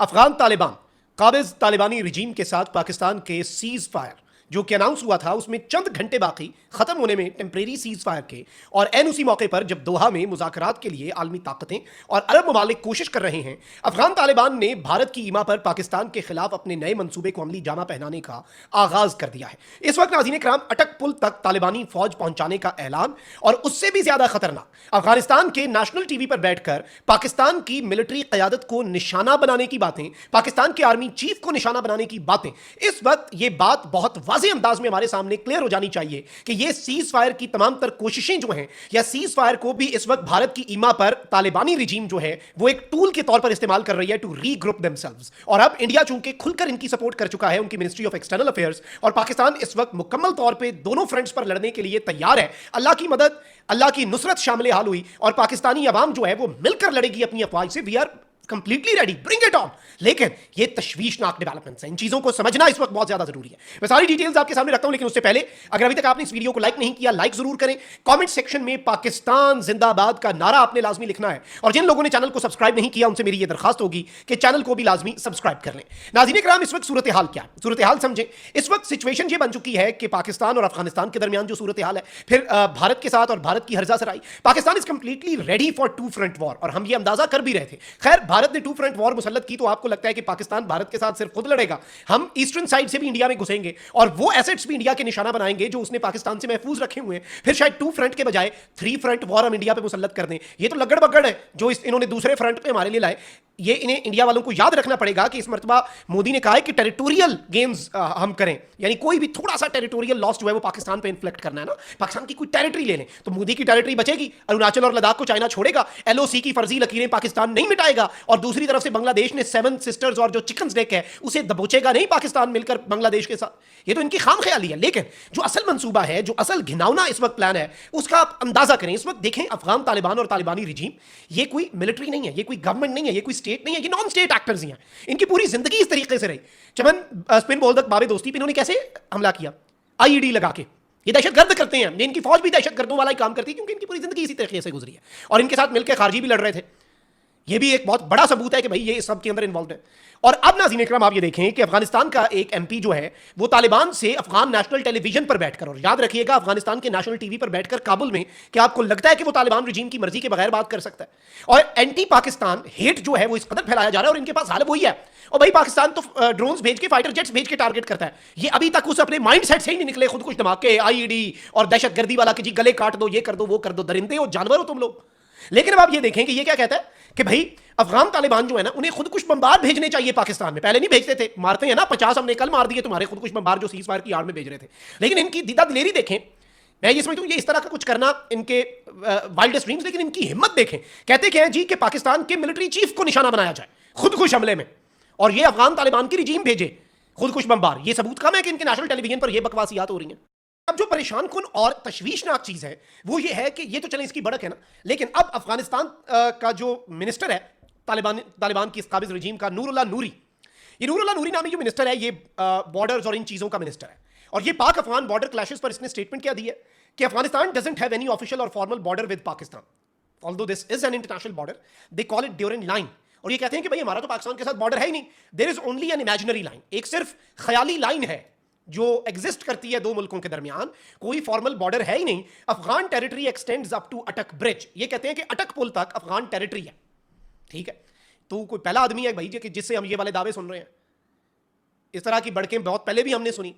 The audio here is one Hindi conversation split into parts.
अफगान तालिबान काबिज तालिबानी रिजीम के साथ पाकिस्तान के सीज फायर जो कि अनाउंस हुआ था उसमें चंद घंटे बाकी खत्म होने में टेम्परेरी सीज फायर के और एन उसी मौके पर जब दोहा में मुज़ाकरात के लिए आलमी ताकतें और अरब ममालिक कोशिश कर रहे हैं, अफगान तालिबान ने भारत की ईमा पर पाकिस्तान के खिलाफ अपने नए मंसूबे को अमली जामा पहनाने का आगाज कर दिया है। इस वक्त नाज़रीन कराम अटक पुल तक तालिबानी फौज पहुंचाने का ऐलान और उससे भी ज्यादा खतरनाक अफगानिस्तान के नेशनल टीवी पर बैठकर पाकिस्तान की मिलिट्री क़यादत को निशाना बनाने की बातें, पाकिस्तान के आर्मी चीफ को निशाना बनाने की बातें, इस वक्त ये बात बहुत वाज़ेह अंदाज में हमारे सामने क्लियर हो जानी चाहिए कि ये सीज फायर की तमाम तर कोशिशें जो हैं या सीज फायर को भी इस वक्त भारत की ईमा पर तालिबानी रिजीम जो है वो एक टूल के तौर पर इस्तेमाल कर रही है टू रीग्रुप देमसेल्व्स। और अब इंडिया चूंकि खुलकर इनकी सपोर्ट कर चुका है, उनकी मिनिस्ट्री ऑफ एक्सटर्नल अफेयर्स, और पाकिस्तान इस वक्त मुकम्मल तौर पर दोनों फ्रंट्स पर लड़ने के लिए तैयार है। अल्लाह की मदद, अल्लाह की नुसरत शामिल हाल हुई और पाकिस्तानी अवाम जो है वो मिलकर लड़ेगी अपनी अफवाज से। We are completely ready, bring it on. लेकिन ये तशवीशनाक डेवलपमेंट्स हैं, इन चीजों को समझना इस वक्त बहुत ज्यादा जरूरी है। मैं सारी डिटेल्स आपके सामने रखता हूं, लेकिन उससे पहले अगर अभी तक आपने इस वीडियो को लाइक नहीं किया, लाइक जरूर करें। कमेंट सेक्शन में पाकिस्तान जिंदाबाद का नारा आपने लाजमी लिखना है और जिन लोगों ने चैनल को सब्सक्राइब नहीं किया उनसे मेरी ये दरखास्त होगी कि चैनल को भी लाजमी सब्सक्राइब कर लें। नाज़रीन कराम, इस वक्त सूरत हाल क्या है, सूरत हाल समझें। इस वक्त सिचुएशन ये बन चुकी है कि पाकिस्तान और अफगानिस्तान के दरमियान जो सूरत हाल है, फिर भारत के साथ और भारत की हर्जा सराई, Pakistan is completely ready for to front war और हम ये अंदाजा कर भी रहे थे। खैर, भारत ने टू फ्रंट वॉर मुसल्लत की तो आपको लगता है कि पाकिस्तान भारत के साथ सिर्फ खुद लड़ेगा, हम ईस्टर्न साइड से भी इंडिया में घुसेंगे और वो एसेट्स भी इंडिया के निशाना बनाएंगे जो उसने पाकिस्तान से महफूज रखे हुए हैं। फिर शायद टू फ्रंट के बजाय थ्री फ्रंट वॉर हम इंडिया पे मुसल्लत कर दें। ये तो लगड़ बगड़ है जो इन्होंने दूसरे फ्रंट पे हमारे लिए लाए। ये इन्हें इंडिया वालों को याद रखना पड़ेगा कि इस मर्तबा मोदी ने कहा है कि टेरिटोरियल गेम्स हम करें, यानी कोई भी थोड़ा सा टेरिटोरियल लॉस जो है वो पाकिस्तान पे इन्फ्लेक्ट करना है ना, पाकिस्तान की कोई टेरिटरी ले लें तो मोदी की टेरिटरी बचेगी, अरुणाचल और लद्दाख को चाइना छोड़ेगा, एलओसी की फर्जी लकीरें पाकिस्तान नहीं मिटाएगा और दूसरी तरफ से बांग्लादेश ने सेवन सिस्टर्स और जो चिकन स्टेक है उसे दबोचेगा नहीं पाकिस्तान मिलकर बांग्लादेश के साथ। ये तो इनकी खाम ख्याली है। लेकिन जो असल मंसूबा है, जो असल घिनौना इस वक्त प्लान है, उसका आप अंदाजा करें। इस वक्त देखें, अफगान तालिबान और तालिबानी रिजीम ये कोई मिलिट्री नहीं है, ये कोई गवर्नमेंट नहीं है, ये कोई स्टेट नहीं है, ये नॉन स्टेट एक्टर्स ही हैं। इनकी पूरी जिंदगी इस तरीके से रही। चमन स्पिन बोल तक बाबे दोस्ती पे इन्होंने कैसे हमला किया, आईईडी लगा के। ये दहशतगर्द करते हैं, इनकी फौज भी दहशतगर्दों वाला ही काम करती है क्योंकि इनकी पूरी जिंदगी इसी तरीके से गुजरी है और इनके साथ मिलकर खारजी भी लड़ रहे थे। ये भी एक बहुत बड़ा सबूत है कि भाई ये सब के अंदर इन्वॉल्व है। और अब नाज़रीन इकराम, आप ये देखें कि अफगानिस्तान का एक एमपी जो है वो तालिबान से अफगान नेशनल टेलीविजन पर बैठकर, और याद रखिएगा अफगानिस्तान के नेशनल टीवी पर बैठकर काबुल में, कि आपको लगता है कि वो तालिबान रिजीम की मर्जी के बगैर बात कर सकता है। और एंटी पाकिस्तान हेट जो है वो इस कदर फैलाया जा रहा है और इनके पास हाल वही है। और भाई पाकिस्तान तो ड्रोन्स भेज के, फाइटर जेट्स भेज के टारगेट करता है। ये अभी तक उस अपने माइंड सेट से ही नहीं निकले, खुद कुछ धमाके, आईईडी और दहशतगर्दी वाला कि जी गले काट दो, ये कर दो, वो कर दो, दरिंदे हो, जानवर हो तुम लोग। लेकिन अब आप ये देखें कि ये क्या कहता है कि भाई अफगान तालिबान जो है ना, उन्हें खुद कुछ बम्बार भेजने चाहिए पाकिस्तान में। पहले नहीं भेजते थे, मारते हैं ना, 50 हमने कल मार दिए तुम्हारे खुद कुछ बम्बार जो सीज फायर की आड़ में भेज रहे थे। लेकिन इनकी दीदा दिलेरी देखें, मैं ये समझता हूं ये इस तरह का कुछ करना इनके वाइल्डेस्ट ड्रीम्स, लेकिन इनकी हिम्मत देखें। कहते क्या है जी कि पाकिस्तान के मिलिट्री चीफ को निशाना बनाया जाए खुद कुछ हमले में, और ये अफगान तालिबान की रिजीम भेजे खुद कुछ बम्बार। ये सबूत कम है कि इनके नेशनल टेलीविजन पर ये बकवासियात हो रही हैं। अब जो परेशान कुन और तशवीशनाक चीज है वो ये है कि ये तो चले इसकी बढ़क है ना, लेकिन अब अफगानिस्तान का जो मिनिस्टर है तालिबान की इस काबिज रिजीम का, नूरुल्लाह नूरी, ये नूरुल्लाह नूरी नामी जो मिनिस्टर है, ये बॉर्डर्स और इन चीजों का मिनिस्टर है। और ये पाक अफगान बॉर्डर क्लैशेस पर इसने स्टेटमेंट क्या दी है कि Afghanistan doesn't have any official और formal border with Pakistan, although this is an international border, they call it Durand line. और ये कहते हैं कि भाई हमारा तो पाकिस्तान के साथ बॉर्डर है ही नहीं, there is only an imaginary line, एक सिर्फ ख्याली लाइन है जो एग्जिस्ट करती है दो मुल्कों के दरमियान, कोई फॉर्मल बॉर्डर है ही नहीं। Afghan territory extends up to Attock bridge, ये कहते हैं कि अटक पुल तक अफगान टेरिटरी है। ठीक है, तो कोई पहला आदमी है भाई कि जिससे हम ये वाले दावे सुन रहे हैं। इस तरह की बढ़कें बहुत पहले भी हमने सुनी।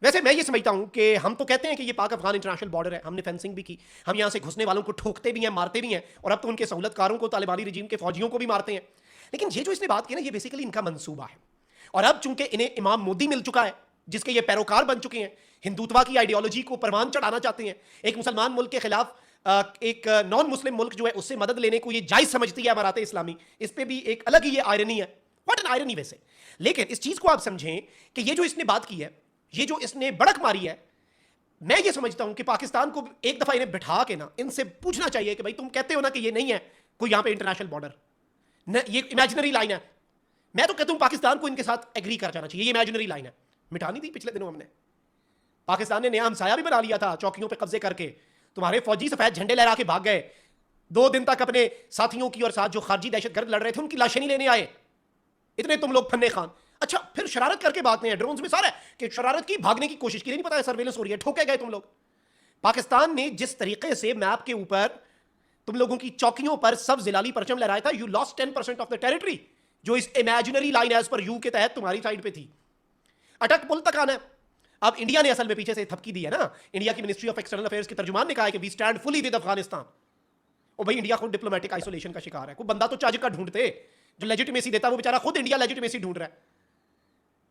वैसे मैं ये समझता हूं कि हम तो कहते हैं कि ये पाक अफगान इंटरनेशनल बॉर्डर है, हमने फेंसिंग भी की, हम यहां से घुसने वालों को ठोकते भी हैं, मारते भी हैं, और अब तो उनके सहूलतकारों को, तालिबानी रिजीम के फौजियों को भी मारते हैं। लेकिन ये जो इसने बात की ना, ये बेसिकली इनका मंसूबा है। और अब चूंकि इन्हें इमाम मोदी मिल चुका है जिसके ये पैरोकार बन चुके हैं, हिंदुत्वा की आइडियोलॉजी को परवान चढ़ाना चाहते हैं, एक मुसलमान मुल्क के खिलाफ एक नॉन मुस्लिम मुल्क जो है उससे मदद लेने को ये जायज समझती है अमारात इस्लामी। इस पे भी एक अलग ही ये आयरनी है, व्हाट एन आयरनी वैसे। लेकिन इस चीज को आप समझें कि ये जो इसने बात की है, ये जो इसने बढ़क मारी है, मैं ये समझता हूं कि पाकिस्तान को एक दफा इन्हें बिठा के ना इनसे पूछना चाहिए कि भाई तुम कहते हो ना कि ये नहीं है कोई यहां पे इंटरनेशनल बॉर्डर, ये इमेजिनरी लाइन है। मैं तो कहता हूं पाकिस्तान को इनके साथ एग्री कर जाना चाहिए, ये इमेजिनरी लाइन है। मिटा नहीं दी पिछले दिनों हमने, पाकिस्तान ने नया हमसाया भी बना लिया था चौकियों पे कब्जे करके, तुम्हारे फौजी सफेद झंडे लहरा के भाग गए, 2 दिन तक अपने साथियों की और साथ जो खारजी दहशतगर्द लड़ रहे थे उनकी लाशें नहीं लेने आए। इतने तुम लोग फन्ने खान। अच्छा, फिर शरारत करके भागते हैं। ड्रोन्स में सारा है कि शरारत की, भागने की कोशिश की, नहीं पता है सर्वेलेंस हो रही है, ठोके गए तुम लोग। पाकिस्तान ने जिस तरीके से मैप के ऊपर तुम लोगों की चौकियों पर सब जिलाली परचम लहराया था, you lost 10% of the territory जो इस इमेजिनरी लाइन एज पर यू के तहत तुम्हारी साइड पे थी। अटक पुल तक आना है। अब इंडिया ने असल में पीछे से थपकी दी है ना। इंडिया की मिनिस्ट्री ऑफ एक्सटर्नल अफेयर्स के तर्जुमान ने कहा है कि we stand fully with Afghanistan. ओ भाई, इंडिया खुद डिप्लोमेटिक आइसोलेशन का शिकार है। कोई बंदा तो चार्ज का ढूंढते जो लेजिटिमेसी देता, वो बेचारा खुद इंडिया लेजिटिमेसी ढूंढ रहा है।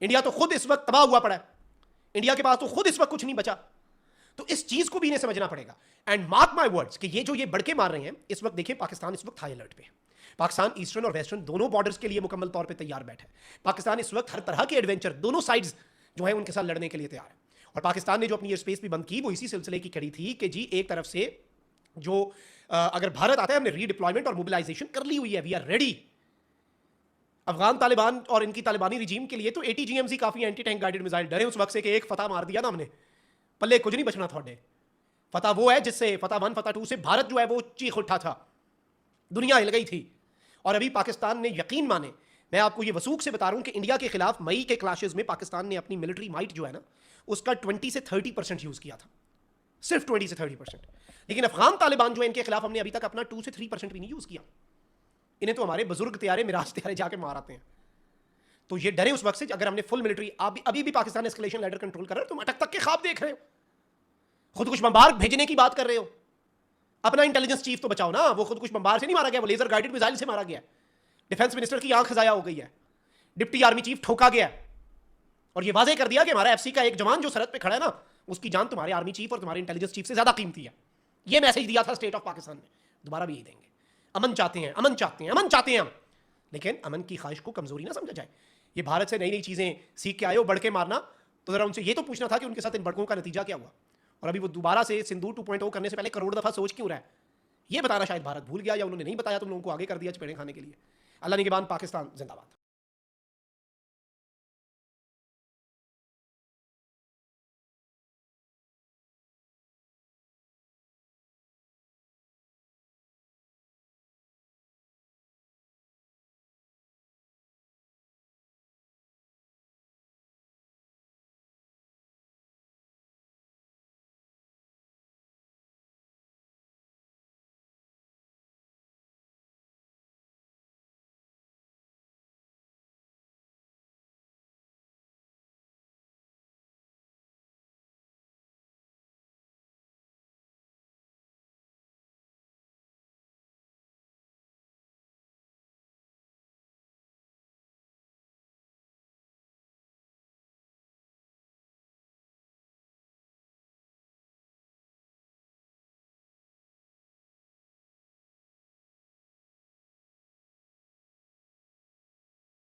इंडिया तो खुद इस वक्त तबाह हुआ पड़ा है। इंडिया के पास तो खुद इस वक्त कुछ नहीं बचा। तो इस चीज को भी इन्हें समझना पड़ेगा। एंड मार्क माय वर्ड्स कि ये जो ये बड़के मार रहे हैं इस वक्त, देखिए पाकिस्तान इस वक्त हाई अलर्ट पे है। पाकिस्तान ईस्टर्न और वेस्टर्न दोनों बॉर्डर्स के लिए मुकम्मल तौर पे तैयार बैठा है। पाकिस्तान इस वक्त हर तरह के एडवेंचर, दोनों साइड्स जो है उनके साथ लड़ने के लिए तैयार है। और पाकिस्तान ने जो अपनी एयर स्पेस भी बंद की, वो इसी सिलसिले की कड़ी थी कि जी एक तरफ से जो अगर भारत आता है, हमने रीडिप्लॉयमेंट और मोबिलाइजेशन कर ली हुई है, we are ready. Afghan Taliban और इनकी तालिबानी रिजीम के लिए तो ATGMC काफी एंटी टैंक गाइडेड मिसाइल डरे उस वक्त से कि एक फतह मार दिया ना हमने, पल्ले कुछ नहीं बचना थोड़े। फतह वो है जिससे फतह 1 फतह 2 से भारत जो है वो चीख उठा था, दुनिया हिल गई थी। और अभी पाकिस्तान ने, यकीन माने, मैं आपको ये वसूख से बता रहा हूं कि इंडिया के खिलाफ मई के क्लैशेस में पाकिस्तान ने अपनी मिलिट्री माइट जो है ना उसका 20 से 30% यूज किया था, सिर्फ 20 से 30%। लेकिन अफगान तालिबान जो है इनके खिलाफ हमने अभी तक अपना 2 से 3% भी नहीं यूज किया। इन्हें तो हमारे बुजुर्ग तैयारे, मिराज तैयारे जाके मार आते हैं। तो ये डरे उस वक्त से, अगर हमने फुल मिलिट्री, अभी भी पाकिस्तान एस्केलेशन लैडर कंट्रोल कर रहे हो, तुम अटक तक के ख्वाब देख रहे हो, खुदकुश बम्बार भेजने की बात कर रहे हो। अपना इंटेलिजेंस चीफ तो बचाओ ना, वो खुदकुश बम्बार से नहीं मारा गया, वो लेजर गाइडेड मिसाइल से मारा गया। डिफेंस मिनिस्टर की आंख खजाया हो गई है, डिप्टी आर्मी चीफ ठोका गया, और ये वाजे कर दिया कि हमारा FC का एक जवान जो सरहद पे खड़ा है ना, उसकी जान तुम्हारे आर्मी चीफ और तुम्हारे इंटेलिजेंस चीफ से ज्यादा कीमती है। ये मैसेज दिया था स्टेट ऑफ पाकिस्तान ने, दोबारा भी यही देंगे। अमन चाहते हैं, अमन चाहते हैं, अमन चाहते हैं हम, लेकिन अमन की ख्वाहिश को कमजोरी ना समझा जाए। ये भारत से नई नई चीजें सीख के आए हो, बढ़के मारना, तो जरा उनसे ये तो पूछना था कि उनके साथ इन बड़कों का नतीजा क्या हुआ। और अभी वो दोबारा से सिंदूर 2.0 करने से पहले करोड़ दफा सोच क्यों रहा है, ये बताना शायद भारत भूल गया, या उन्होंने नहीं बताया, तुम लोगों को आगे कर दिया चपेड़े खाने के लिए। अल्लाह निगहबान, पाकिस्तान जिंदाबाद।